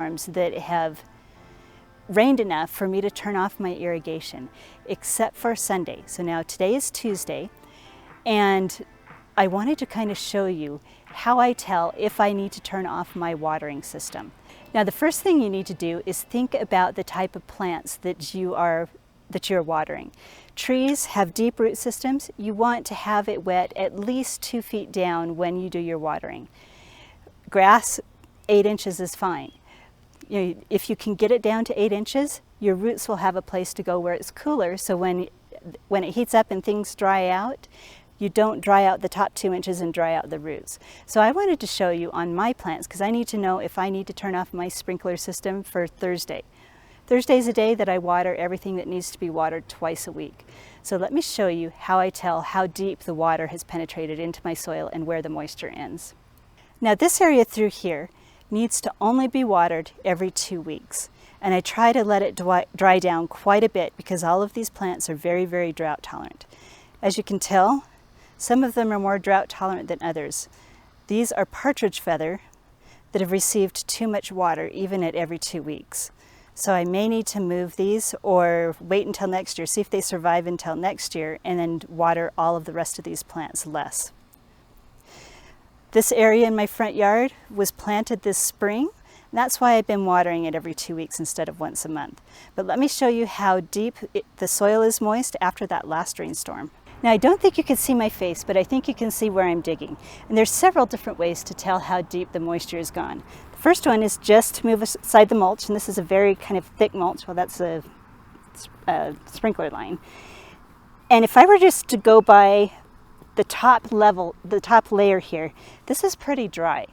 that have rained enough for me to turn off my irrigation, except for Sunday. So now today is Tuesday, and I wanted to kind of show you how I tell if I need to turn off my watering system. Now the first thing you need to do is think about the type of plants that you're watering. Trees have deep root systems. You want to have it wet at least 2 feet down when you do your watering. Grass, 8 inches is fine. If you can get it down to 8 inches, your roots will have a place to go where it's cooler, so when it heats up and things dry out, you don't dry out the top 2 inches and dry out the roots. So I wanted to show you on my plants, because I need to know if I need to turn off my sprinkler system for Thursday. Thursday's a day that I water everything that needs to be watered twice a week. So let me show you how I tell how deep the water has penetrated into my soil and where the moisture ends. Now this area through here needs to only be watered every 2 weeks. And I try to let it dry down quite a bit because all of these plants are very, very drought tolerant. As you can tell, some of them are more drought tolerant than others. These are partridge feather that have received too much water even at every 2 weeks. So I may need to move these or wait until next year, see if they survive until next year, and then water all of the rest of these plants less. This area in my front yard was planted this spring. That's why I've been watering it every 2 weeks instead of once a month. But let me show you how deep the soil is moist after that last rainstorm. Now I don't think you can see my face, but I think you can see where I'm digging. And there's several different ways to tell how deep the moisture is gone. The first one is just to move aside the mulch, and this is a very kind of thick mulch. Well, that's a sprinkler line. And if I were just to go by the top layer here, this is pretty dry.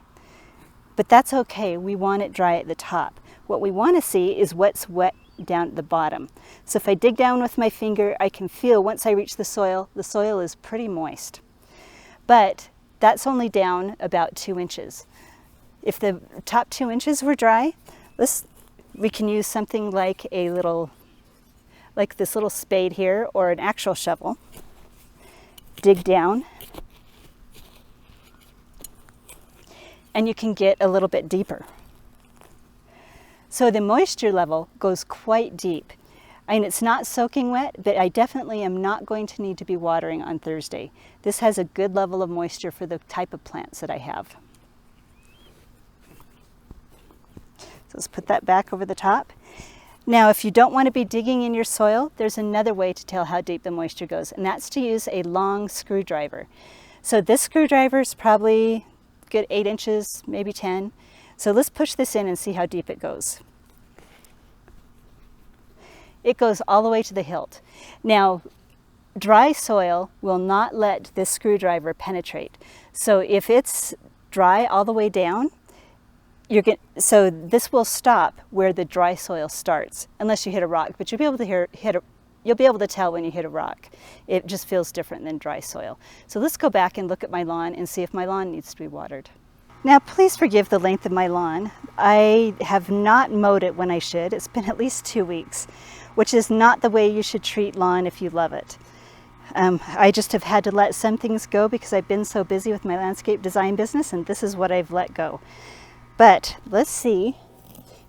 But that's okay, we want it dry at the top. What we want to see is what's wet down at the bottom. So if I dig down with my finger, I can feel once I reach the soil is pretty moist. But that's only down about 2 inches. If the top 2 inches were dry, we can use something like this little spade here or an actual shovel. Dig down, and you can get a little bit deeper. So the moisture level goes quite deep. I mean, it's not soaking wet, but I definitely am not going to need to be watering on Thursday. This has a good level of moisture for the type of plants that I have. So let's put that back over the top. Now, if you don't want to be digging in your soil, there's another way to tell how deep the moisture goes, and that's to use a long screwdriver. So this screwdriver is probably good 8 inches, maybe 10. So let's push this in and see how deep it goes. It goes all the way to the hilt. Now, dry soil will not let this screwdriver penetrate. So if it's dry all the way down, so this will stop where the dry soil starts, unless you hit a rock. But you'll be able to tell when you hit a rock. It just feels different than dry soil. So let's go back and look at my lawn and see if my lawn needs to be watered. Now please forgive the length of my lawn. I have not mowed it when I should. It's been at least 2 weeks, which is not the way you should treat lawn if you love it. I just have had to let some things go because I've been so busy with my landscape design business, and this is what I've let go. But let's see,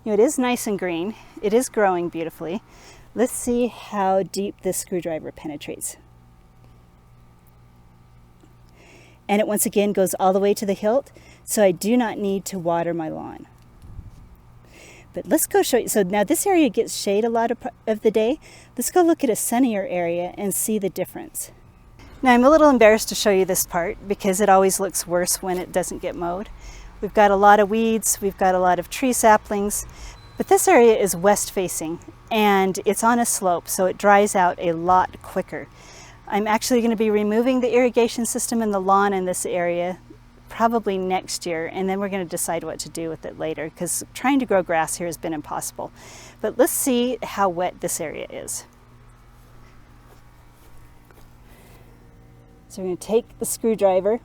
it is nice and green. It is growing beautifully. Let's see how deep this screwdriver penetrates. And it once again goes all the way to the hilt, so I do not need to water my lawn. But let's go show you. So now this area gets shade a lot of the day. Let's go look at a sunnier area and see the difference. Now I'm a little embarrassed to show you this part because it always looks worse when it doesn't get mowed. We've got a lot of weeds, we've got a lot of tree saplings, but this area is west facing and it's on a slope, so it dries out a lot quicker. I'm actually going to be removing the irrigation system in the lawn in this area probably next year, and then we're going to decide what to do with it later because trying to grow grass here has been impossible. But let's see how wet this area is. So we're going to take the screwdriver,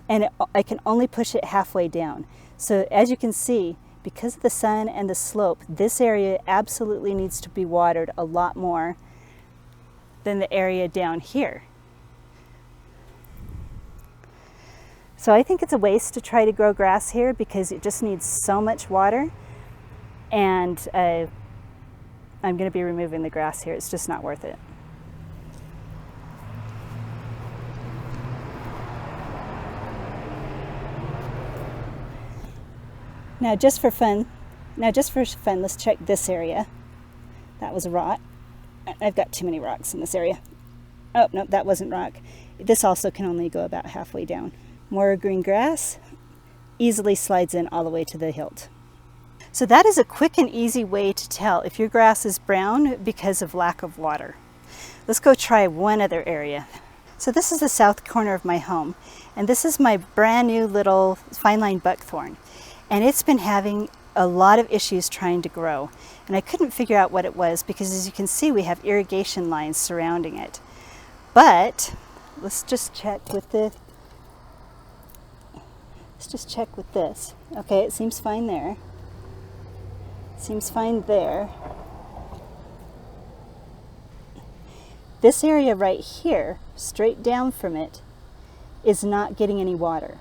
and I can only push it halfway down. So as you can see, because of the sun and the slope, this area absolutely needs to be watered a lot more than the area down here. So I think it's a waste to try to grow grass here because it just needs so much water, and I'm going to be removing the grass here. It's just not worth it. Now just for fun, let's check this area. That was a rock. I've got too many rocks in this area. Oh, no, that wasn't rock. This also can only go about halfway down. More green grass easily slides in all the way to the hilt. So that is a quick and easy way to tell if your grass is brown because of lack of water. Let's go try one other area. So this is the south corner of my home, and this is my brand new little fine line buckthorn. And it's been having a lot of issues trying to grow. And I couldn't figure out what it was because, as you can see, we have irrigation lines surrounding it. But let's just check with this. Okay, it seems fine there. Seems fine there. This area right here, straight down from it, is not getting any water.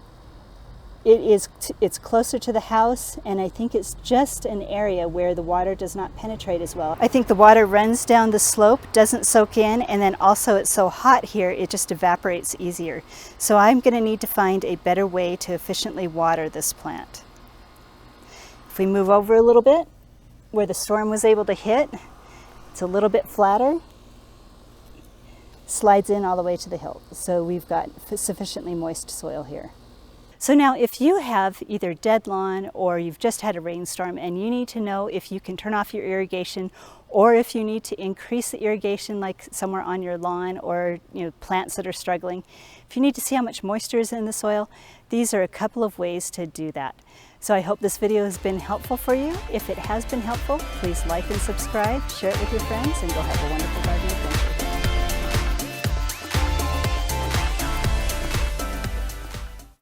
It's closer to the house, and I think it's just an area where the water does not penetrate as well. I think the water runs down the slope, doesn't soak in, and then also it's so hot here, it just evaporates easier. So I'm going to need to find a better way to efficiently water this plant. If we move over a little bit, where the storm was able to hit, it's a little bit flatter, slides in all the way to the hilt. So we've got sufficiently moist soil here. So now if you have either dead lawn or you've just had a rainstorm and you need to know if you can turn off your irrigation, or if you need to increase the irrigation like somewhere on your lawn, or plants that are struggling, if you need to see how much moisture is in the soil, these are a couple of ways to do that. So I hope this video has been helpful for you. If it has been helpful, please like and subscribe, share it with your friends, and go have a wonderful day.